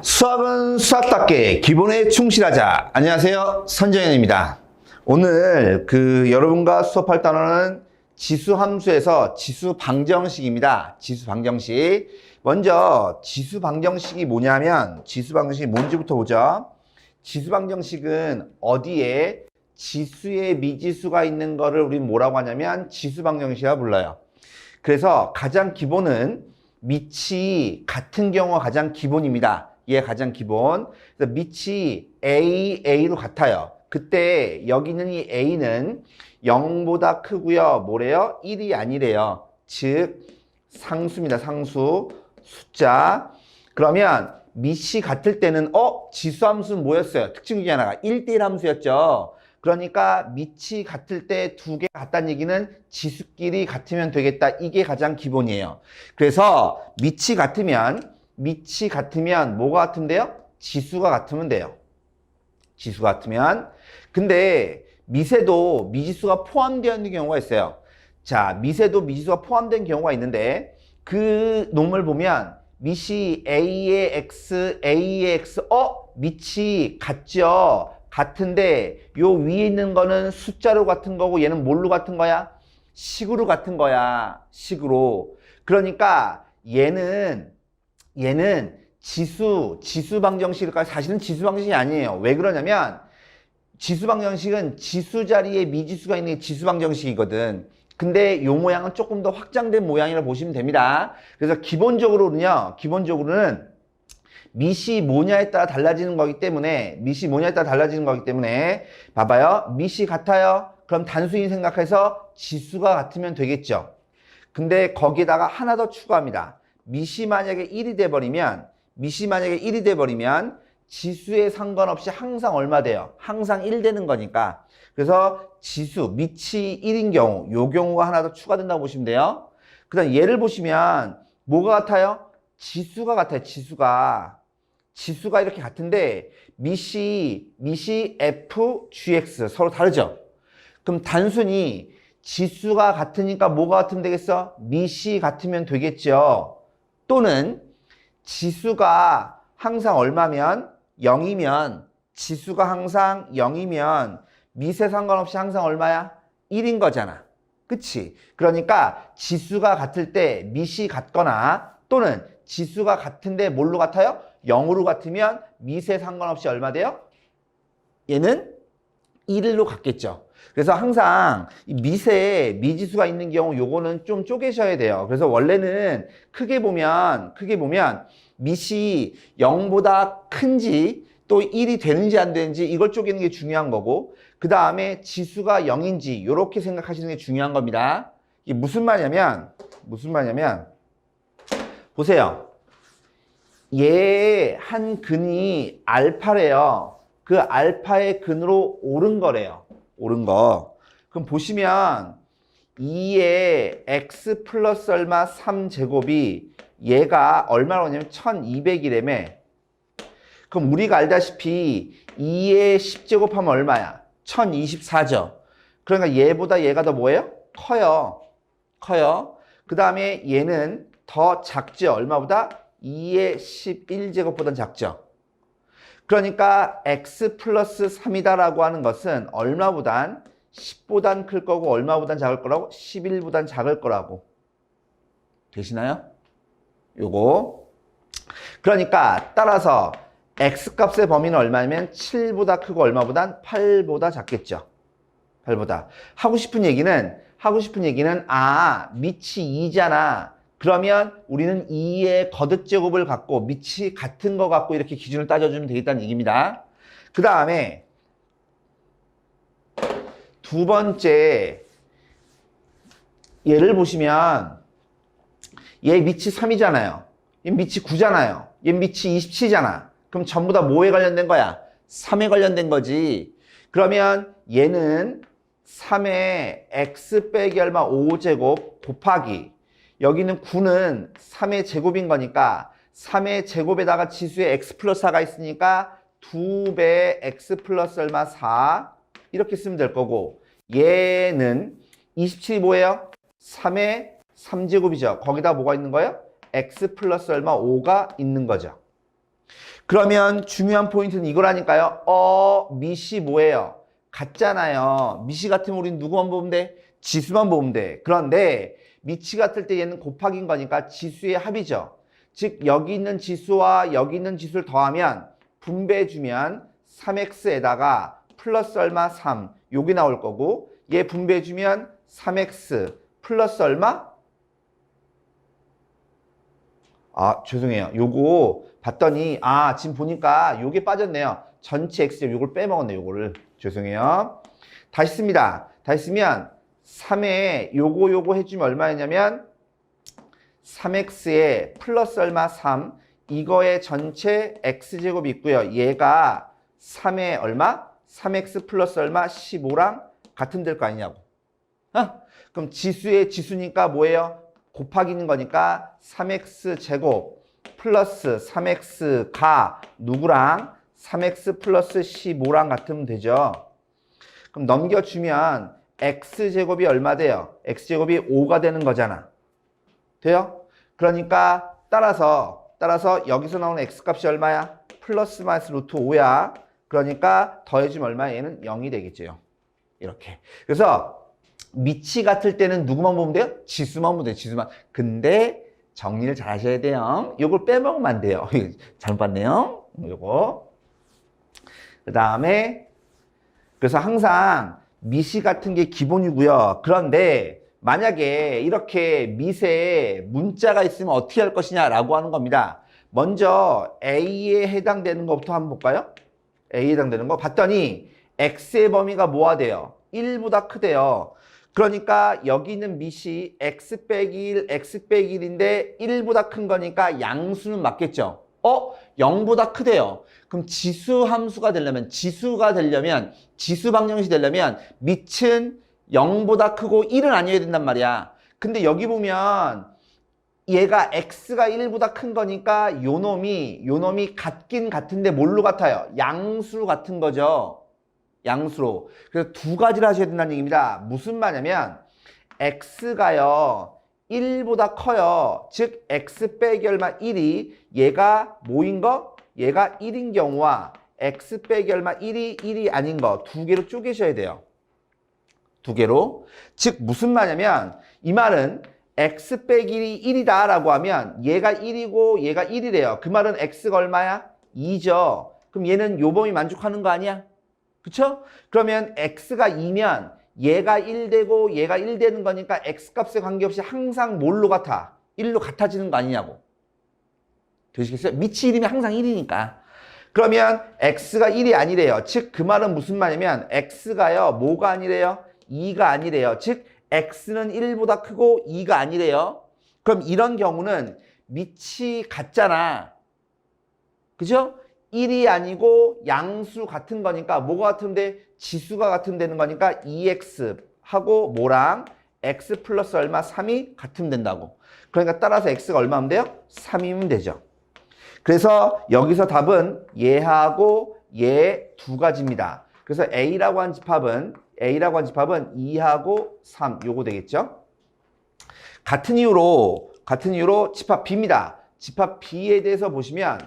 수학은 수학답게 기본에 충실하자. 안녕하세요, 선정현입니다. 오늘 여러분과 수업할 단어는 지수함수에서 지수방정식입니다. 지수방정식. 먼저 지수방정식이 뭐냐면 지수방정식이 뭔지부터 보죠. 지수방정식은 어디에 지수의 미지수가 있는 거를 우리는 뭐라고 하냐면 지수방정식이라고 불러요. 그래서 가장 기본은 밑이 같은 경우가 가장 기본입니다. 얘 가장 기본. 그래서 밑이 A로 같아요. 그때 여기 있는 이 A는 0보다 크고요. 뭐래요? 1이 아니래요. 즉 상수입니다. 상수. 숫자. 그러면 밑이 같을 때는 지수함수는 뭐였어요? 특징 중에 하나가 1대1 함수였죠. 그러니까 밑이 같을 때 두 개가 같다는 얘기는 지수끼리 같으면 되겠다. 이게 가장 기본이에요. 그래서 밑이 같으면 뭐가 같으면 돼요? 지수가 같으면 돼요. 지수가 같으면. 근데 밑에도 미지수가 포함되어 있는 경우가 있어요. 자, 밑에도 미지수가 포함된 경우가 있는데 그 놈을 보면 밑이 A의 X, 밑이 같죠? 같은데 요 위에 있는 거는 숫자로 같은 거고 얘는 뭘로 같은 거야? 식으로 같은 거야. 식으로. 그러니까 얘는 지수방정식일까? 사실은 지수방정식이 아니에요. 왜 그러냐면 지수방정식은 지수 자리에 미지수가 있는 게 지수방정식이거든. 근데 요 모양은 조금 더 확장된 모양이라고 보시면 됩니다. 그래서 기본적으로는 밑이 뭐냐에 따라 달라지는 거기 때문에 봐봐요. 밑이 같아요. 그럼 단순히 생각해서 지수가 같으면 되겠죠. 근데 거기에다가 하나 더 추가합니다. 밑이 만약에 1이 돼버리면 지수에 상관없이 항상 얼마 돼요? 항상 1 되는 거니까. 그래서 지수, 밑이 1인 경우, 요 경우가 하나 더 추가된다고 보시면 돼요. 그 다음 얘를 보시면 뭐가 같아요? 지수가 같아요. 지수가 이렇게 같은데 밑이 f, gx 서로 다르죠? 그럼 단순히 지수가 같으니까 뭐가 같으면 되겠어? 밑이 같으면 되겠죠. 또는 지수가 항상 얼마면? 0이면 지수가 항상 0이면 밑에 상관없이 항상 얼마야? 1인 거잖아. 그치? 그러니까 지수가 같을 때 밑이 같거나 또는 지수가 같은데 뭘로 같아요? 0으로 같으면 밑에 상관없이 얼마 돼요? 얘는 1로 같겠죠. 그래서 항상 밑에 미지수가 있는 경우 요거는 좀 쪼개셔야 돼요. 그래서 원래는 크게 보면 밑이 0보다 큰지 또 1이 되는지 안 되는지 이걸 쪼개는 게 중요한 거고 그 다음에 지수가 0인지 이렇게 생각하시는 게 중요한 겁니다. 이게 무슨 말이냐면 보세요. 얘 한 근이 알파래요. 그 알파의 근으로 오른 거래요. 오른 거. 그럼 보시면 2의 x 플러스 얼마 3제곱이 얘가 얼마로 오냐면 1200이라며. 그럼 우리가 알다시피 2의 10제곱 하면 얼마야? 1024죠. 그러니까 얘보다 얘가 더 뭐예요? 커요. 그 다음에 얘는 더 작죠. 얼마보다? 2의 11제곱보다 작죠. 그러니까 x 플러스 3이다라고 하는 것은 얼마보단 10보단 클 거고 얼마보단 작을 거라고? 11보단 작을 거라고. 되시나요? 요거. 그러니까 따라서 x 값의 범위는 얼마냐면 7보다 크고 얼마보단 8보다 작겠죠. 8보다. 하고 싶은 얘기는 밑이 2잖아. 그러면 우리는 2의 거듭제곱을 갖고 밑이 같은 거 갖고 이렇게 기준을 따져주면 되겠다는 얘기입니다. 그 다음에 두 번째 얘를 보시면 얘 밑이 3이잖아요. 얘 밑이 9잖아요. 얘 밑이 27잖아. 그럼 전부 다 뭐에 관련된 거야? 3에 관련된 거지. 그러면 얘는 3의 x 빼기 얼마 5제곱 곱하기 여기는 9는 3의 제곱인 거니까 3의 제곱에다가 지수에 x 플러스 4가 있으니까 2배 x 플러스 얼마 4 이렇게 쓰면 될 거고 얘는 27이 뭐예요? 3의 3제곱이죠. 거기다 뭐가 있는 거예요? x 플러스 얼마? 5가 있는 거죠. 그러면 중요한 포인트는 이거라니까요. 미시 뭐예요? 같잖아요. 미시 같으면 우린 누구만 보면 돼? 지수만 보면 돼. 그런데 미치 같을 때 얘는 곱하기인 거니까 지수의 합이죠. 즉 여기 있는 지수와 여기 있는 지수를 더하면 분배해주면 3x에다가 플러스 얼마? 3. 요게 나올 거고 얘 분배해주면 3x 플러스 얼마? 죄송해요. 요거 봤더니 지금 보니까 요게 빠졌네요. 전체 x제곱 요걸 빼먹었네. 요거를. 죄송해요. 다시 씁니다. 다시 쓰면 3에 요거 해주면 얼마였냐면 3x에 플러스 얼마? 3. 이거의 전체 x제곱이 있고요. 얘가 3에 얼마? 3x 플러스 얼마? 15랑 같은 될 거 아니냐고. 그럼 지수의 지수니까 뭐예요? 곱하기는 거니까 3x 제곱 플러스 3x가 누구랑? 3x 플러스 15랑 같으면 되죠. 그럼 넘겨주면 x제곱이 얼마 돼요? x제곱이 5가 되는 거잖아. 돼요? 그러니까 따라서 여기서 나오는 x값이 얼마야? 플러스 마이너스 루트 5야. 그러니까 더해주면 얼마야? 얘는 0이 되겠죠. 이렇게. 그래서 미치 같을 때는 누구만 보면 돼요? 지수만 보면 돼요. 지수만. 근데 정리를 잘 하셔야 돼요. 요걸 빼먹으면 안 돼요. 잘못 봤네요. 요거. 그 다음에 그래서 항상 미시 같은 게 기본이고요. 그런데 만약에 이렇게 미세에 문자가 있으면 어떻게 할 것이냐라고 하는 겁니다. 먼저 A에 해당되는 것부터 한번 볼까요? A에 해당되는 거 봤더니 X의 범위가 뭐가 돼요? 1보다 크대요. 그러니까 여기 있는 미시 X 빼기 1, X 빼기 1인데 1보다 큰 거니까 양수는 맞겠죠? 0보다 크대요. 그럼 지수 함수가 되려면, 지수 방정식이 되려면 밑은 0보다 크고 1은 아니어야 된단 말이야. 근데 여기 보면 얘가 x가 1보다 큰 거니까 요 놈이 같긴 같은데 뭘로 같아요? 양수로 같은 거죠. 양수로. 그래서 두 가지를 하셔야 된다는 얘기입니다. 무슨 말이냐면 x가요 1보다 커요. 즉 x 빼기 얼마 1이 얘가 뭐인 거? 얘가 1인 경우와 x 빼기 얼마 1이 아닌 거 두 개로 쪼개셔야 돼요. 두 개로. 즉 무슨 말이냐면 이 말은 x 빼기 1이다 라고 하면 얘가 1이고 얘가 1이래요. 그 말은 x가 얼마야? 2죠. 그럼 얘는 요 범위 만족하는 거 아니야? 그쵸? 그러면 x가 2면 얘가 1 되고 얘가 1 되는 거니까 x값에 관계없이 항상 뭘로 같아? 1로 같아지는 거 아니냐고. 되시겠어요? 밑이 1이면 항상 1이니까. 그러면 x가 1이 아니래요. 즉 그 말은 무슨 말이냐면 x가요 뭐가 아니래요? 2가 아니래요. 즉 x는 1보다 크고 2가 아니래요. 그럼 이런 경우는 밑이 같잖아. 그죠? 1이 아니고 양수 같은 거니까 뭐가 같으면 돼? 지수가 같으면 되는 거니까 2x하고 뭐랑 x 플러스 얼마? 3이 같으면 된다고. 그러니까 따라서 x가 얼마면 돼요? 3이면 되죠. 그래서 여기서 답은 얘하고 얘 두 가지입니다. 그래서 A라고 한 집합은 2하고 3 요거 되겠죠. 같은 이유로 집합 B입니다. 집합 B에 대해서 보시면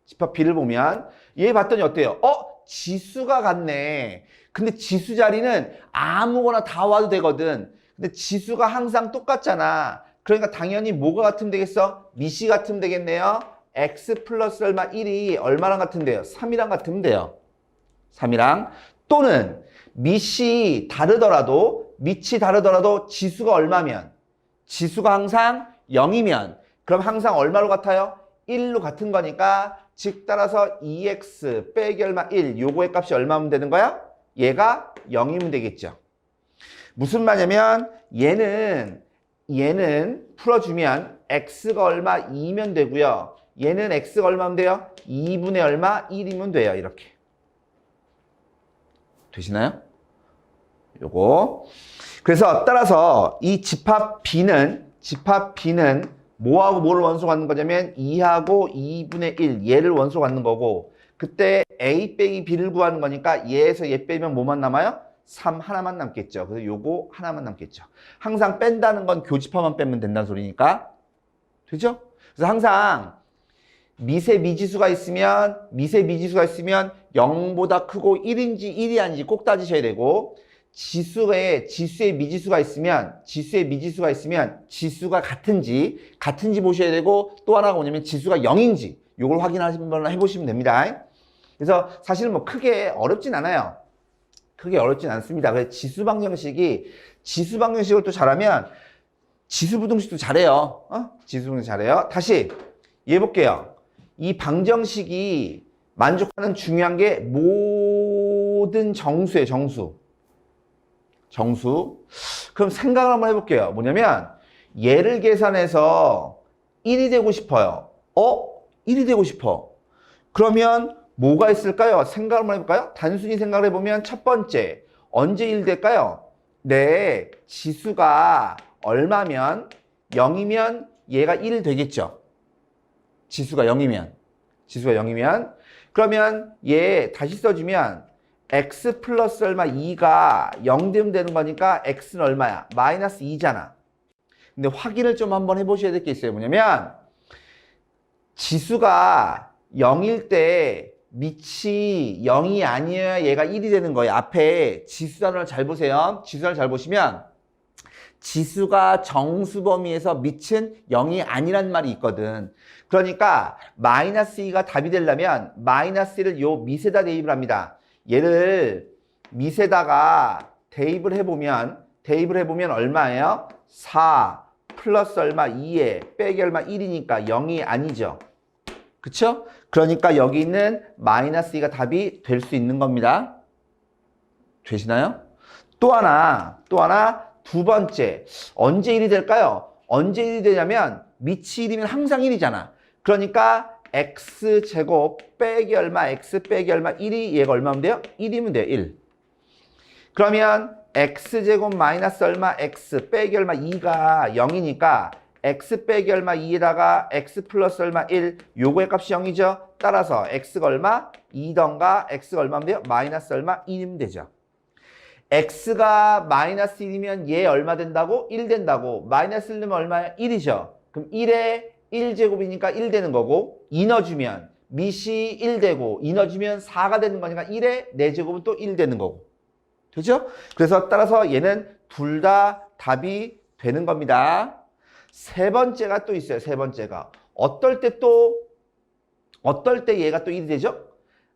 집합 B를 보면 얘 봤더니 어때요? 지수가 같네. 근데 지수 자리는 아무거나 다 와도 되거든. 근데 지수가 항상 똑같잖아. 그러니까 당연히 뭐가 같으면 되겠어? 미시 같으면 되겠네요. x 플러스 얼마 1이 얼마랑 같으면 돼요? 3이랑 같으면 돼요. 3이랑. 또는 밑이 다르더라도 지수가 얼마면? 지수가 항상 0이면 그럼 항상 얼마로 같아요? 1로 같은 거니까 즉 따라서 2x 빼기 얼마 1 요거의 값이 얼마면 되는 거야? 얘가 0이면 되겠죠. 무슨 말이냐면 얘는 풀어주면 x가 얼마 2면 되고요. 얘는 x가 얼마면 돼요? 2분의 얼마? 1이면 돼요. 이렇게. 되시나요? 요거. 그래서 따라서 이 집합 B는 뭐하고 뭐를 원소 갖는 거냐면 2하고 2분의 1 얘를 원소 갖는 거고 그때 A 빼기 B를 구하는 거니까 얘에서 얘 빼면 뭐만 남아요? 3 하나만 남겠죠. 그래서 요거 하나만 남겠죠. 항상 뺀다는 건 교집합만 빼면 된다는 소리니까. 되죠? 그래서 항상 미지수가 있으면 0보다 크고 1인지 1이 아닌지 꼭 따지셔야 되고, 지수의 미지수가 있으면 지수가 같은지 보셔야 되고, 또 하나가 뭐냐면 지수가 0인지 요걸 확인하시면 해보시면 됩니다. 그래서 사실은 뭐 크게 어렵진 않아요. 크게 어렵진 않습니다. 그래서 지수 방정식을 또 잘하면 지수 부등식도 잘해요. 지수 부등식 잘해요. 다시 얘 볼게요. 이 방정식이 만족하는 중요한 게 모든 정수예요. 정수. 그럼 생각을 한번 해볼게요. 뭐냐면 얘를 계산해서 1이 되고 싶어요. 1이 되고 싶어. 그러면 뭐가 있을까요? 생각을 한번 해볼까요? 단순히 생각을 해보면 첫 번째, 언제 1 될까요? 네, 지수가 얼마면 0이면 얘가 1 되겠죠. 지수가 0이면. 그러면 얘 다시 써주면 x 플러스 얼마 2가 0 되면 되는 거니까 x는 얼마야? 마이너스 2잖아. 근데 확인을 좀 한번 해보셔야 될 게 있어요. 뭐냐면 지수가 0일 때 밑이 0이 아니어야 얘가 1이 되는 거예요. 앞에 지수단을 잘 보세요. 지수단을 잘 보시면 지수가 정수 범위에서 밑은 0이 아니란 말이 있거든. 그러니까 마이너스 2가 답이 되려면 마이너스 1을 요 밑에다 대입을 합니다. 얘를 밑에다가 대입을 해보면 얼마예요? 4 플러스 얼마 2에 빼기 얼마 1이니까 0이 아니죠. 그쵸? 그러니까 여기 있는 마이너스 2가 답이 될 수 있는 겁니다. 되시나요? 또 하나 두 번째, 언제 1이 될까요? 언제 1이 되냐면 밑이 1이면 항상 1이잖아. 그러니까 x제곱 빼기 얼마 x 빼기 얼마 1이 얘가 얼마면 돼요? 1이면 돼요. 1. 그러면 x제곱 마이너스 얼마 x 빼기 얼마 2가 0이니까 x 빼기 얼마 2에다가 x 플러스 얼마 1 요거의 값이 0이죠. 따라서 x가 얼마? 2던가 x가 얼마면 돼요? 마이너스 얼마? 1이면 되죠. x가 마이너스 1이면 얘 얼마 된다고? 1 된다고. 마이너스 1이면 얼마야? 1이죠. 그럼 1에 1제곱이니까 1 되는 거고, 2 넣어주면 밑이 1 되고 2 넣어주면 4가 되는 거니까 1에 4제곱은 또 1 되는 거고. 되죠? 그래서 따라서 얘는 둘 다 답이 되는 겁니다. 세 번째가 또 있어요. 세 번째가. 어떨 때 얘가 또 1이 되죠?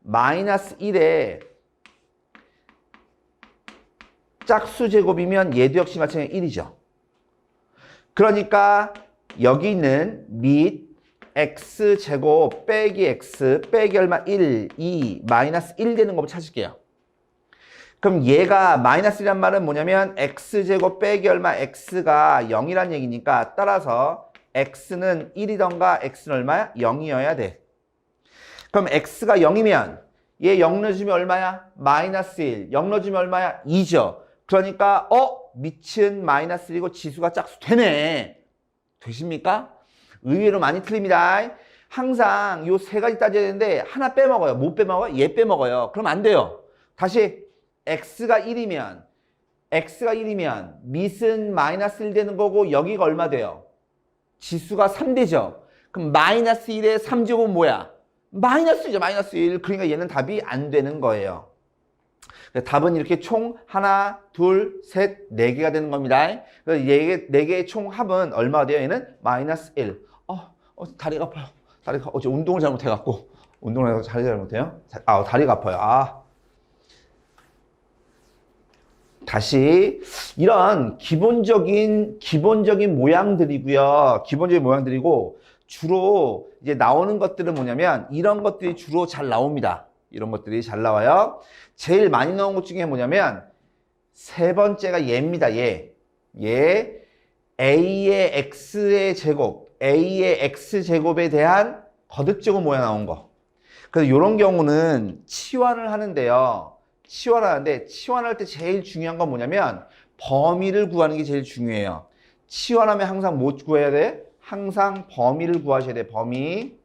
마이너스 1에 짝수 제곱이면 얘도 역시 마찬가지로 1이죠. 그러니까 여기 있는 밑 x제곱 빼기 x 빼기 얼마 1, 2, 마이너스 1 되는 거 찾을게요. 그럼 얘가 마이너스 1이란 말은 뭐냐면 x제곱 빼기 얼마 x가 0이란 얘기니까 따라서 x는 1이던가 x는 얼마야? 0이어야 돼. 그럼 x가 0이면 얘 0 넣어주면 얼마야? 마이너스 1. 0 넣어주면 얼마야? 2죠. 그러니까 밑은 마이너스 1이고 지수가 짝수 되네. 되십니까? 의외로 많이 틀립니다. 항상 요 세 가지 따져야 되는데 하나 빼먹어요. 못 빼먹어요? 얘 빼먹어요. 그럼 안 돼요. 다시 x가 1이면 밑은 마이너스 1 되는 거고 여기가 얼마 돼요? 지수가 3 되죠. 그럼 마이너스 1에 3제곱은 뭐야? 마이너스 1이죠. 마이너스 1. 그러니까 얘는 답이 안 되는 거예요. 답은 이렇게 총 하나, 둘, 셋, 네 개가 되는 겁니다. 그래서 네 개의 총 합은 얼마가 돼요? 얘는 마이너스 1. 다리가 아파요. 어제 운동을 잘못해갖고. 운동을 해서 다리 잘못해요? 다리가 아파요. 다시 이런 기본적인 모양들이고요. 기본적인 모양들이고 주로 이제 나오는 것들은 뭐냐면 이런 것들이 주로 잘 나옵니다. 이런 것들이 잘 나와요. 제일 많이 나온 것 중에 뭐냐면 세 번째가 얘입니다. 얘 a의 x의 제곱, a의 x제곱에 대한 거듭제곱 모양 나온 거. 그래서 이런 경우는 치환을 하는데요. 치환할 때 제일 중요한 건 뭐냐면 범위를 구하는 게 제일 중요해요. 치환하면 항상 뭐 구해야 돼? 항상 범위를 구하셔야 돼. 범위.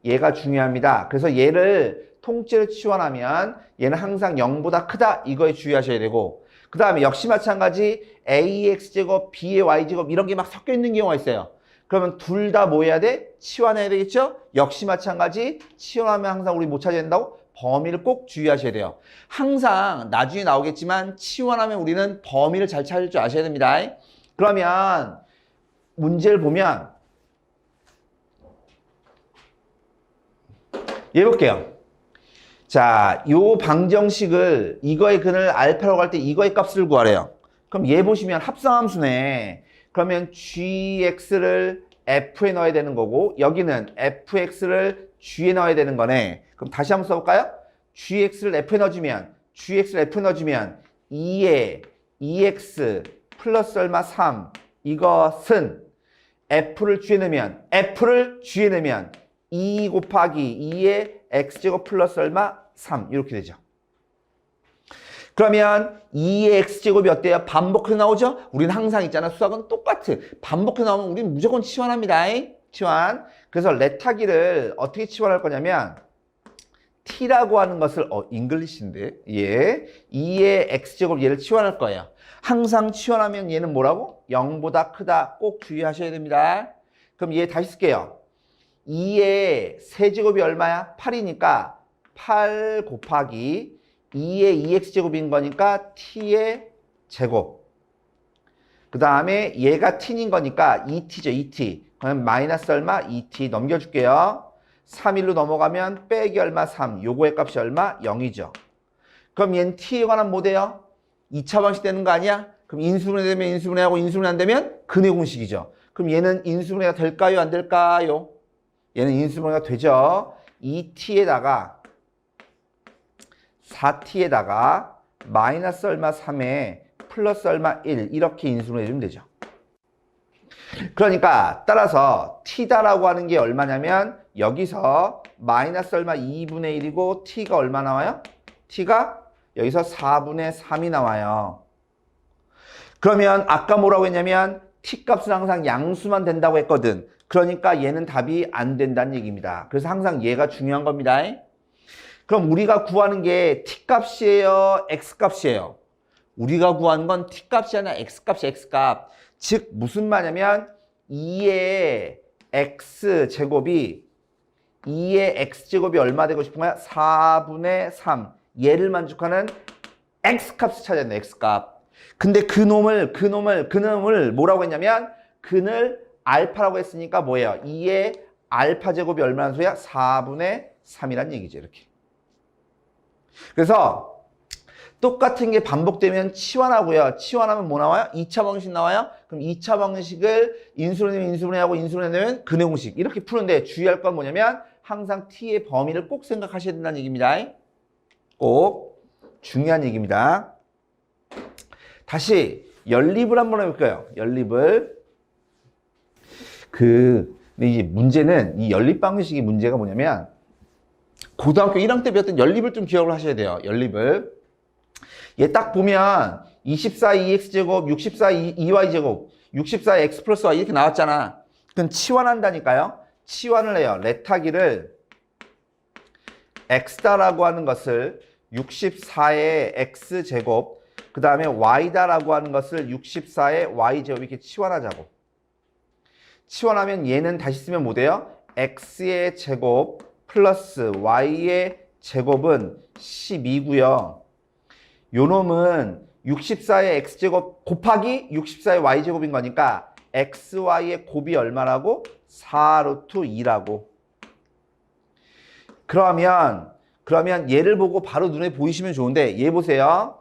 얘가 중요합니다. 그래서 얘를 통째로 치환하면 얘는 항상 0보다 크다. 이거에 주의하셔야 되고, 그 다음에 역시 마찬가지 a의 x제곱, b의 y제곱 이런 게 막 섞여 있는 경우가 있어요. 그러면 둘 다 뭐 해야 돼? 치환해야 되겠죠? 역시 마찬가지 치환하면 항상 우리 못 찾아야 된다고? 범위를 꼭 주의하셔야 돼요. 항상 나중에 나오겠지만 치환하면 우리는 범위를 잘 찾을 줄 아셔야 됩니다. 그러면 문제를 보면 얘 볼게요. 자, 요 방정식을 이거의 근을 알파라고 할 때 이거의 값을 구하래요. 그럼 얘 보시면 합성함수네. 그러면 gx를 f에 넣어야 되는 거고 여기는 fx를 g에 넣어야 되는 거네. 그럼 다시 한번 써볼까요? gx를 f에 넣어주면 2에 2x 플러스 얼마 3 이것은 f를 g에 넣으면 2 곱하기 2의 x제곱 플러스 얼마 3 이렇게 되죠. 그러면 2의 x제곱이 어때요? 반복해서 나오죠? 우리는 항상 있잖아. 수학은 똑같아. 반복해서 나오면 우리는 무조건 치환합니다. 치환. 그래서 레타기를 어떻게 치환할 거냐면 t라고 하는 것을 잉글리시인데 예 2의 x제곱 얘를 치환할 거예요. 항상 치환하면 얘는 뭐라고? 0보다 크다. 꼭 주의하셔야 됩니다. 그럼 얘 다시 쓸게요. 2의 세제곱이 얼마야? 8이니까 8 곱하기 2의 2x제곱인 거니까 t의 제곱. 그 다음에 얘가 t인 거니까 2t죠. 2t. 그럼 마이너스 얼마? 2t 넘겨줄게요. 3일로 넘어가면 빼기 얼마? 3. 요거의 값이 얼마? 0이죠. 그럼 얘는 t에 관한 뭐 돼요? 2차 방식 되는 거 아니야? 그럼 인수분해 되면 인수분해하고 인수분해 안 되면 근의 공식이죠. 그럼 얘는 인수분해가 될까요? 안 될까요? 얘는 인수분해가 되죠. 2t에다가 4t에다가 마이너스 얼마 3에 플러스 얼마 1 이렇게 인수분해 해주면 되죠. 그러니까 따라서 t다라고 하는 게 얼마냐면 여기서 마이너스 얼마 2분의 1이고 t가 얼마 나와요? t가 여기서 4분의 3이 나와요. 그러면 아까 뭐라고 했냐면 t 값은 항상 양수만 된다고 했거든. 그러니까 얘는 답이 안 된다는 얘기입니다. 그래서 항상 얘가 중요한 겁니다. 그럼 우리가 구하는 게 t값이에요? x값이에요? 우리가 구하는 건 t값이 아니라 x값이 x값. 즉 무슨 말이냐면 2의 x제곱이 2의 x제곱이 얼마 되고 싶은 거야? 4분의 3. 얘를 만족하는 x값을 찾아야 된다. x값. 근데 그놈을 뭐라고 했냐면 근을 알파라고 했으니까 뭐예요? 2의 알파 제곱이 얼마나 소야? 4분의 3이란 얘기죠. 이렇게. 그래서 똑같은 게 반복되면 치환하고요. 치환하면 뭐 나와요? 2차 방식 나와요. 그럼 2차 방식을 인수분해하면 인수분해하고 인수분해하면 근의 공식 이렇게 푸는데 주의할 건 뭐냐면 항상 t의 범위를 꼭 생각하셔야 된다는 얘기입니다. 꼭 중요한 얘기입니다. 다시 연립을 한번 해볼까요? 연립을 이제 문제는 이 연립 방식의 문제가 뭐냐면 고등학교 1학년 때 배웠던 연립을 좀 기억을 하셔야 돼요. 연립을. 얘 딱 보면 24 2x제곱, 64 2y제곱, 64 x 플러스 y 이렇게 나왔잖아. 그럼 치환한다니까요. 치환을 해요. 레타기를 x다라고 하는 것을 64의 x제곱, 그 다음에 y다라고 하는 것을 64의 y제곱 이렇게 치환하자고. 치환하면 얘는 다시 쓰면 뭐 돼요? x의 제곱 플러스 y의 제곱은 12고요. 요 놈은 64의 x제곱 곱하기 64의 y제곱인 거니까 xy의 곱이 얼마라고? 4루트 2라고. 그러면 얘를 보고 바로 눈에 보이시면 좋은데 얘 보세요.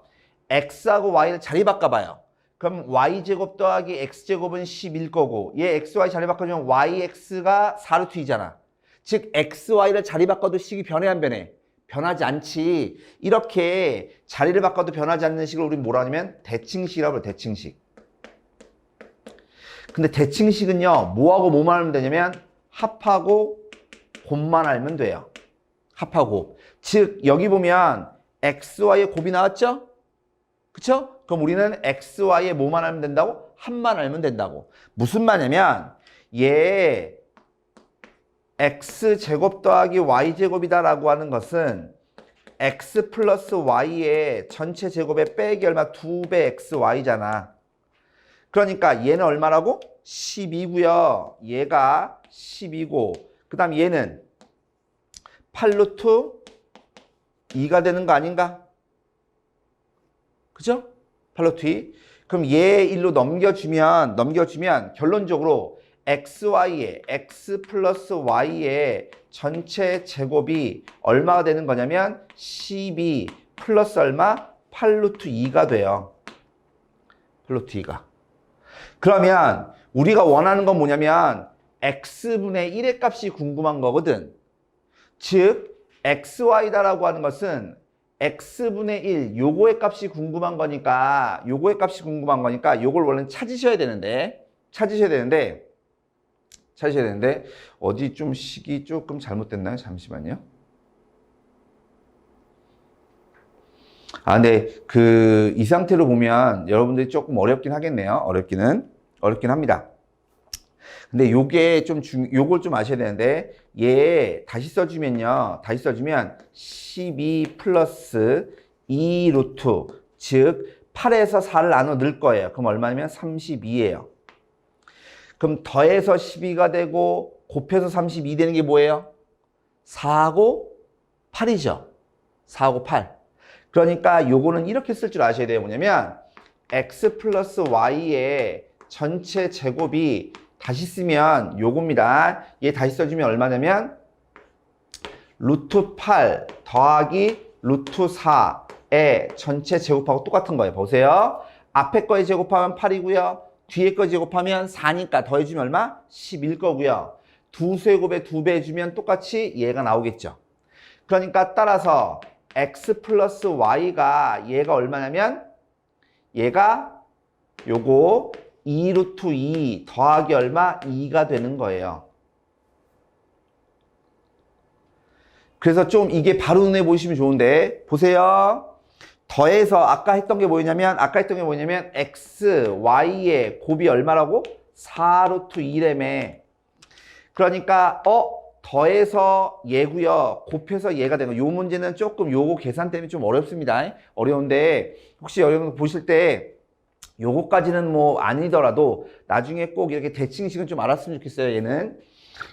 x하고 y를 자리 바꿔봐요. 그럼 y제곱 더하기 x제곱은 10일 거고 얘 xy 자리 바꿔주면 yx가 4루트 2잖아. 즉 xy를 자리 바꿔도 식이 변해 안 변해? 변하지 않지. 이렇게 자리를 바꿔도 변하지 않는 식을 우리 뭐라 하냐면 대칭식이라고 해요. 대칭식. 근데 대칭식은요. 뭐하고 뭐만 알면 되냐면 합하고 곱만 알면 돼요. 합하고 곱. 즉 여기 보면 xy의 곱이 나왔죠? 그쵸? 그럼 우리는 xy의 뭐만 알면 된다고? 합만 알면 된다고. 무슨 말이냐면 얘 x제곱 더하기 y제곱이다 라고 하는 것은 x 플러스 y의 전체 제곱의 빼기 얼마? 2배 xy잖아. 그러니까 얘는 얼마라고? 12고요. 얘가 12고 그 다음 얘는 8루트 2가 되는 거 아닌가? 그죠? 8루트 2. 그럼 얘 1로 넘겨주면 결론적으로 xy의 x 플러스 y의 전체 제곱이 얼마가 되는 거냐면 12 플러스 얼마? 8루트 2가 돼요. 8루트 2가. 그러면 우리가 원하는 건 뭐냐면 x분의 1의 값이 궁금한 거거든. 즉 xy다라고 하는 것은 x분의 1 요거의 값이 궁금한 거니까 요걸 원래는 찾으셔야 되는데 어디 좀 식이 조금 잘못됐나요? 잠시만요. 근데 이 상태로 보면 여러분들이 조금 어렵긴 하겠네요. 어렵긴 합니다. 근데 요걸 좀 아셔야 되는데, 얘 다시 써주면 12 플러스 2 루트, 즉 8에서 4를 나눠 넣을 거예요. 그럼 얼마냐면 32예요. 그럼 더해서 12가 되고 곱해서 32 되는 게 뭐예요? 4하고 8이죠. 4하고 8. 그러니까 요거는 이렇게 쓸 줄 아셔야 돼요. 뭐냐면 x 플러스 y의 전체 제곱이 다시 쓰면 요겁니다. 얘 다시 써주면 얼마냐면 루트 8 더하기 루트 4의 전체 제곱하고 똑같은 거예요. 보세요. 앞에 거에 제곱하면 8이고요. 뒤에 거 제곱하면 4니까 더해주면 얼마? 10일 거고요. 두 세곱에 2배 해주면 똑같이 얘가 나오겠죠. 그러니까 따라서 x 플러스 y가 얘가 얼마냐면 얘가 요거 2 루트 2 더하기 얼마? 2가 되는 거예요. 그래서 좀 이게 바로 눈에 보시면 좋은데 보세요. 더해서 아까 했던 게 뭐냐면 x, y의 곱이 얼마라고? 4 루트 2래매. 그러니까 더해서 얘고요. 곱해서 얘가 되는 거. 요 문제는 조금 요거 계산 때문에 좀 어렵습니다. 어려운데 혹시 여러분 보실 때 요거까지는 뭐 아니더라도 나중에 꼭 이렇게 대칭식은 좀 알았으면 좋겠어요. 얘는.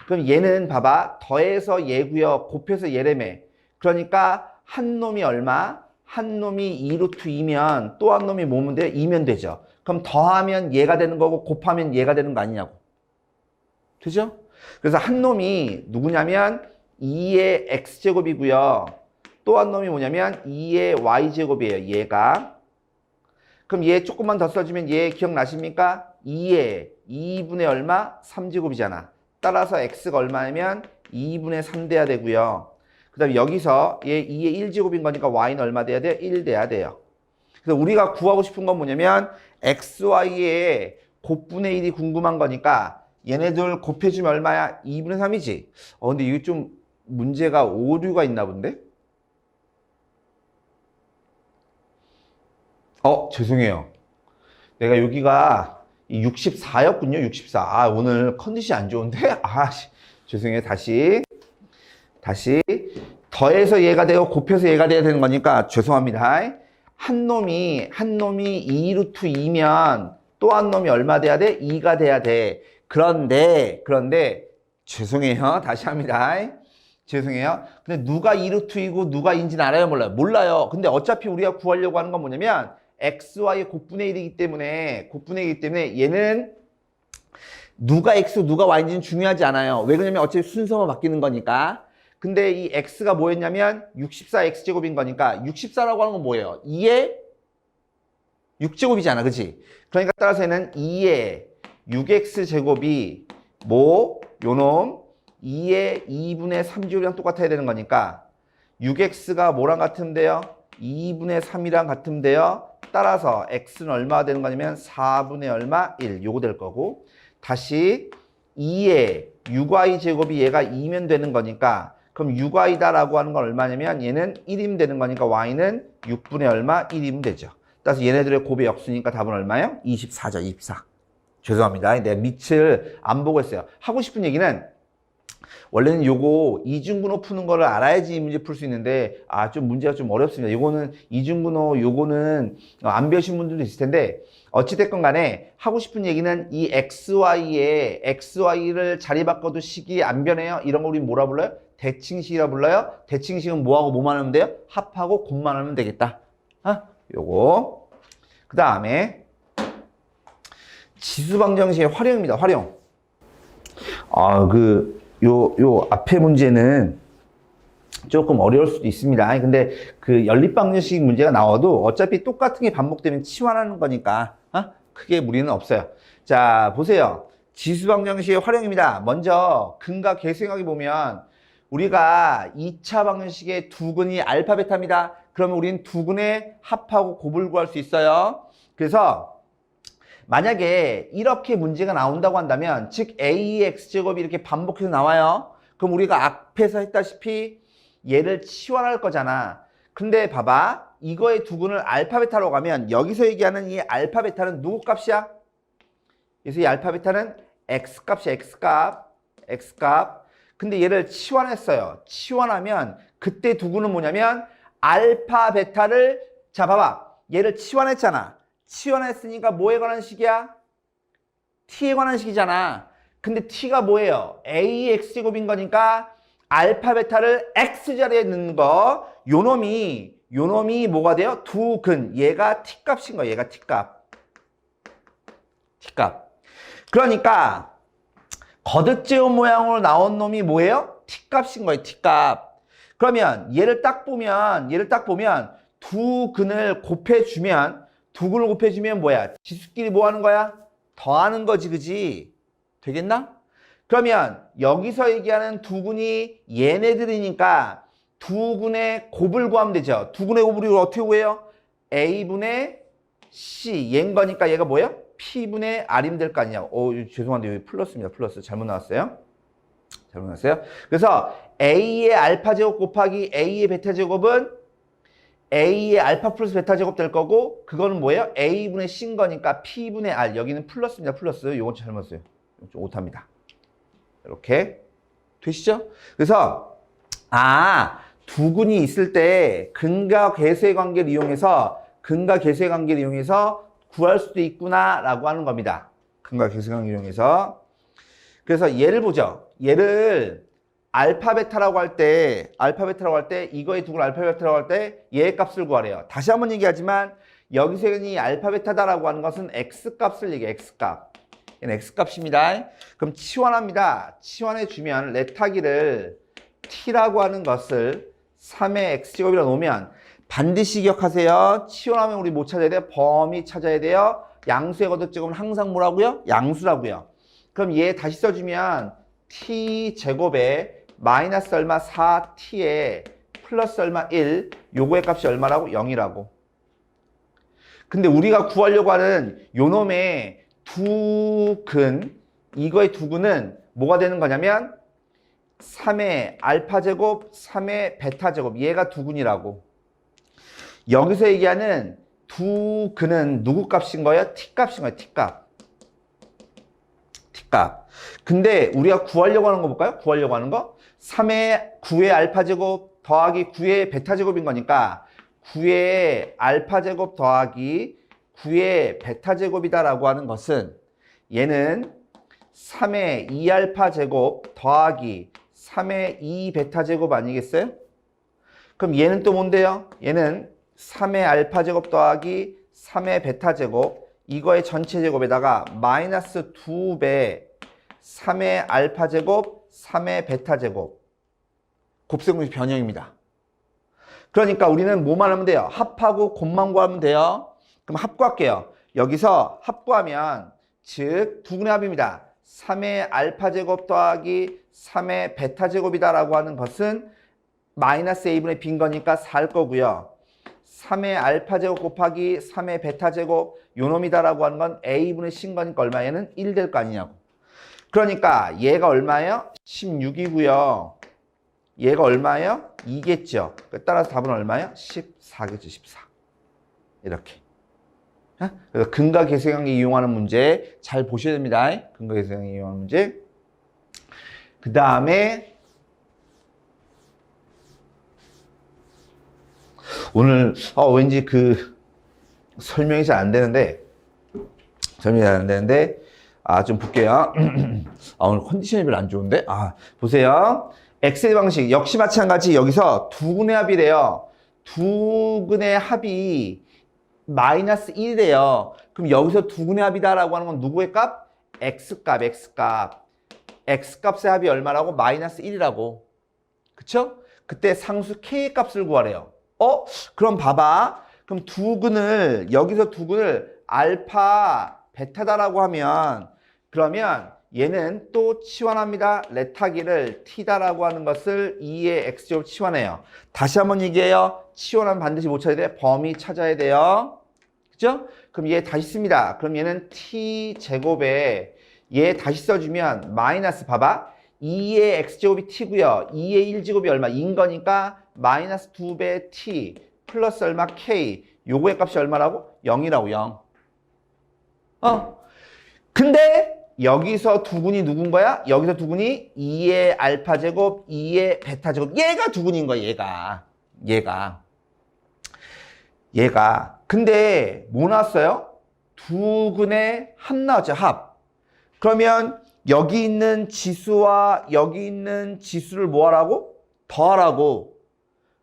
그럼 얘는 봐봐. 더해서 얘고요. 곱해서 얘래매. 그러니까 한 놈이 얼마? 한 놈이 2 루트 2면 또 한 놈이 뭐면 돼요? 2면 되죠. 그럼 더하면 얘가 되는 거고 곱하면 얘가 되는 거 아니냐고. 되죠? 그래서 한 놈이 누구냐면 2의 x제곱이고요. 또 한 놈이 뭐냐면 2의 y제곱이에요. 얘가. 그럼 얘 조금만 더 써주면 얘 기억나십니까? 2의 2분의 얼마? 3제곱이잖아. 따라서 x가 얼마냐면 2분의 3 돼야 되고요. 그 다음에 여기서 얘 2의 1제곱인 거니까 y는 얼마 돼야 돼? 1 돼야 돼요. 그래서 우리가 구하고 싶은 건 뭐냐면 xy의 곱분의 1이 궁금한 거니까 얘네들 곱해주면 얼마야? 2분의 3이지? 근데 이게 좀 문제가 오류가 있나 본데? 죄송해요. 내가 여기가 64였군요. 64. 오늘 컨디션이 안 좋은데? 죄송해요. 다시. 더해서 얘가 되고 곱해서 얘가 돼야 되는 거니까 죄송합니다. 한 놈이 2 루트 2면 또 한 놈이 얼마 돼야 돼? 2가 돼야 돼. 그런데 죄송해요. 다시 합니다. 죄송해요. 근데 누가 2 루트 2고 누가 인지는 알아요? 몰라요? 몰라요. 근데 어차피 우리가 구하려고 하는 건 뭐냐면 xy의 곱분의 1이기 때문에 얘는 누가 x 누가 y인지는 중요하지 않아요. 왜 그러냐면 어차피 순서만 바뀌는 거니까. 근데 이 x가 뭐였냐면 64x제곱인 거니까 64라고 하는 건 뭐예요? 2의 6제곱이잖아. 그치? 그러니까 따라서 얘는 2의 6x제곱이 요놈 2의 2분의 3제곱이랑 똑같아야 되는 거니까 6x가 뭐랑 같은데요? 2분의 3이랑 같은데요? 따라서 x는 얼마가 되는 거냐면 4분의 얼마? 1 요거 될 거고 다시 2의 6y 제곱이 얘가 2면 되는 거니까 그럼 6y다 라고 하는 건 얼마냐면 얘는 1이면 되는 거니까 y는 6분의 얼마? 1이면 되죠. 따라서 얘네들의 곱의 역수니까 답은 얼마예요? 24죠. 24. 죄송합니다. 내가 밑을 안 보고 했어요. 하고 싶은 얘기는 원래는 요거 이중근호 푸는 거를 알아야지 이 문제 풀 수 있는데 좀 문제가 좀 어렵습니다. 요거는 이중근호 요거는 안 배우신 분들도 있을 텐데 어찌됐건 간에 하고 싶은 얘기는 이 XY를 자리 바꿔도 식이 안 변해요. 이런 거 우리 뭐라 불러요? 대칭식이라 불러요. 대칭식은 뭐하고 뭐만 하면 돼요? 합하고 곱만 하면 되겠다. 요거. 그 다음에 지수방정식의 활용입니다. 활용. 요 앞에 문제는 조금 어려울 수도 있습니다. 근데 그 연립방정식 문제가 나와도 어차피 똑같은 게 반복되면 치환하는 거니까 크게 무리는 없어요. 자, 보세요. 지수방정식의 활용입니다. 먼저 근과 계수행하기 보면 우리가 2차 방정식의 두 근이 알파 베타입니다. 그러면 우리는 두 근의 합하고 곱을 구할 수 있어요. 그래서 만약에 이렇게 문제가 나온다고 한다면 즉 A의 X제곱이 이렇게 반복해서 나와요. 그럼 우리가 앞에서 했다시피 얘를 치환할 거잖아. 근데 봐봐. 이거의 두 근을 알파 베타로 가면 여기서 얘기하는 이 알파 베타는 누구 값이야? 그래서 이 알파 베타는 X값이야. X값. 근데 얘를 치환했어요. 치환하면 그때 두 근은 뭐냐면 알파 베타를 자 봐봐. 얘를 치환했잖아. 치환했으니까 뭐에 관한 식이야? t에 관한 식이잖아. 근데 t가 뭐예요? a의 x제곱인 거니까 알파 베타를 x자리에 넣는 거. 요 놈이 뭐가 돼요? 두 근. 얘가 t값인 거야. 얘가 t값. 그러니까 거듭제곱 모양으로 나온 놈이 뭐예요? t값인 거예요. t값. 그러면 얘를 딱 보면 두 근을 곱해주면 뭐야? 지수끼리 뭐 하는 거야? 더하는 거지, 그지? 되겠나? 그러면 여기서 얘기하는 두 근이 얘네들이니까 두 근의 곱을 구하면 되죠. 두 근의 곱을 우리가 어떻게 구해요? A분의 C. 얘인 거니까 얘가 뭐예요? P분의 R이면 될 거 아니냐. 죄송한데 여기 플러스입니다. 플러스. 잘못 나왔어요. 그래서 A의 알파 제곱 곱하기 A의 베타 제곱은 A의 알파 플러스 베타 제곱 될 거고 그거는 뭐예요? A분의 C인 거니까 P분의 R. 여기는 플러스입니다. 플러스. 요건 잘못 써요. 좀 오타입니다. 이렇게 되시죠? 그래서 두 근이 있을 때 근과 계수의 관계를 이용해서 구할 수도 있구나 라고 하는 겁니다. 근과 계수의 관계를 이용해서. 그래서 얘를 보죠. 얘를 알파 베타라고 할 때 이거의 두 근 알파 베타라고 할 때 얘의 값을 구하래요. 다시 한번 얘기하지만 여기서 이 알파 베타다라고 하는 것은 x값을 얘기해. x값. 얘는 x값입니다. 그럼 치환합니다. 치환해 주면 레타기를 t라고 하는 것을 3의 x제곱이라 놓으면 반드시 기억하세요. 치환하면 우리 뭐 찾아야 돼요? 범위 찾아야 돼요. 양수의 거듭제곱은 항상 뭐라고요? 양수라고요. 그럼 얘 다시 써주면 t제곱에 마이너스 얼마 4t에 플러스 얼마 1 요거의 값이 얼마라고? 0이라고. 근데 우리가 구하려고 하는 요 놈의 두 근, 이거의 두 근은 뭐가 되는 거냐면 3의 알파 제곱, 3의 베타 제곱. 얘가 두 근이라고. 여기서 얘기하는 두 근은 누구 값인 거예요? t값인 거예요. t값. 근데 우리가 구하려고 하는 거 볼까요? 3의 9의 알파 제곱 더하기 9의 베타 제곱인 거니까 9의 알파 제곱 더하기 9의 베타 제곱이다라고 하는 것은 얘는 3의 2알파 제곱 더하기 3의 2베타 제곱 아니겠어요? 그럼 얘는 또 뭔데요? 얘는 3의 알파 제곱 더하기 3의 베타 제곱 이거의 전체 제곱에다가 마이너스 2배 3의 알파 제곱 3의 베타 제곱 곱셈공식 변형입니다. 그러니까 우리는 뭐만 하면 돼요? 합하고 곱만 구하면 돼요. 그럼 합구할게요. 여기서 합구하면 즉 두 근의 합입니다. 3의 알파 제곱 더하기 3의 베타 제곱이다 라고 하는 것은 마이너스 a분의 b인 거니까 4일 거고요. 3의 알파 제곱 곱하기 3의 베타 제곱 요 놈이다 라고 하는 건 a분의 c인 거니까 얼마? 얘는 1 될 거 아니냐고. 그러니까 얘가 얼마예요? 16이고요. 얘가 얼마예요? 2겠죠. 따라서 답은 얼마예요? 14겠죠. 14. 이렇게. 그래서 근과 계수관계 이용하는 문제 잘 보셔야 됩니다. 근과 계수관계 이용하는 문제. 그 다음에 오늘 왠지 그 설명이 잘 안 되는데 좀 볼게요. 오늘 컨디션이 별로 안 좋은데? 보세요. 엑셀 방식 역시 마찬가지. 여기서 두근의 합이래요. 두근의 합이 마이너스 1이래요. 그럼 여기서 두근의 합이다라고 하는 건 누구의 값? x값. x값의 합이 얼마라고? 마이너스 1이라고. 그쵸? 그때 상수 k의 값을 구하래요. 그럼 봐봐. 그럼 여기서 두근을 알파, 베타다라고 하면, 그러면 얘는 또 치환합니다. 레타기를 t다라고 하는 것을 2의 x제곱 치환해요. 다시 한번 얘기해요. 치환하면 반드시 못 찾아야 돼. 범위 찾아야 돼요. 그죠? 그럼 얘 다시 씁니다. 그럼 얘는 t제곱에 얘 다시 써주면 마이너스 봐봐. 2의 x제곱이 t고요. 2의 1제곱이 얼마? 2인 거니까 마이너스 2배 t 플러스 얼마? k. 요거의 값이 얼마라고? 0이라고 0. 근데 여기서 두근이 누군 거야? 여기서 두근이 2의 알파 제곱, 2의 베타 제곱. 얘가 두근인 거야, 얘가. 근데 뭐 나왔어요? 두근의 합 나왔죠, 합. 그러면 여기 있는 지수와 여기 있는 지수를 뭐 하라고? 더하라고.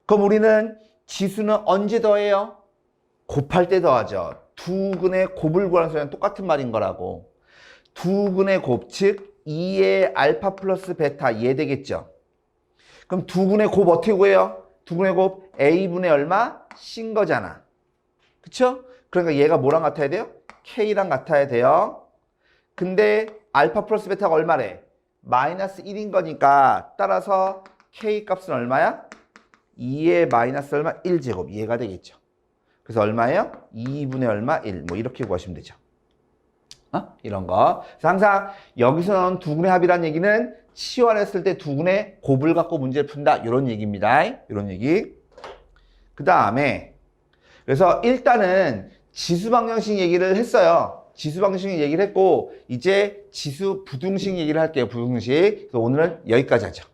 그럼 우리는 지수는 언제 더해요? 곱할 때 더하죠. 두근의 곱을 구하는 소리는 똑같은 말인 거라고. 두근의 곱, 즉 2의 알파 플러스 베타 얘 되겠죠. 그럼 두근의 곱 어떻게 구해요? 두근의 곱 a분의 얼마? c인 거잖아. 그쵸? 그러니까 얘가 뭐랑 같아야 돼요? k랑 같아야 돼요. 근데 알파 플러스 베타가 얼마래? 마이너스 1인 거니까 따라서 k 값은 얼마야? 2의 마이너스 얼마? 1제곱 얘가 되겠죠. 그래서 얼마예요? 2분의 얼마? 1. 뭐 이렇게 구하시면 되죠. 이런 거. 그래서 항상 여기서 나온 두근의 합이라는 얘기는 치환했을 때 두근의 곱을 갖고 문제를 푼다. 이런 얘기입니다. 이런 얘기. 그 다음에 그래서 일단은 지수 방정식 얘기를 했어요. 지수 방정식 얘기를 했고 이제 지수 부등식 얘기를 할게요. 부등식. 그래서 오늘은 여기까지 하죠.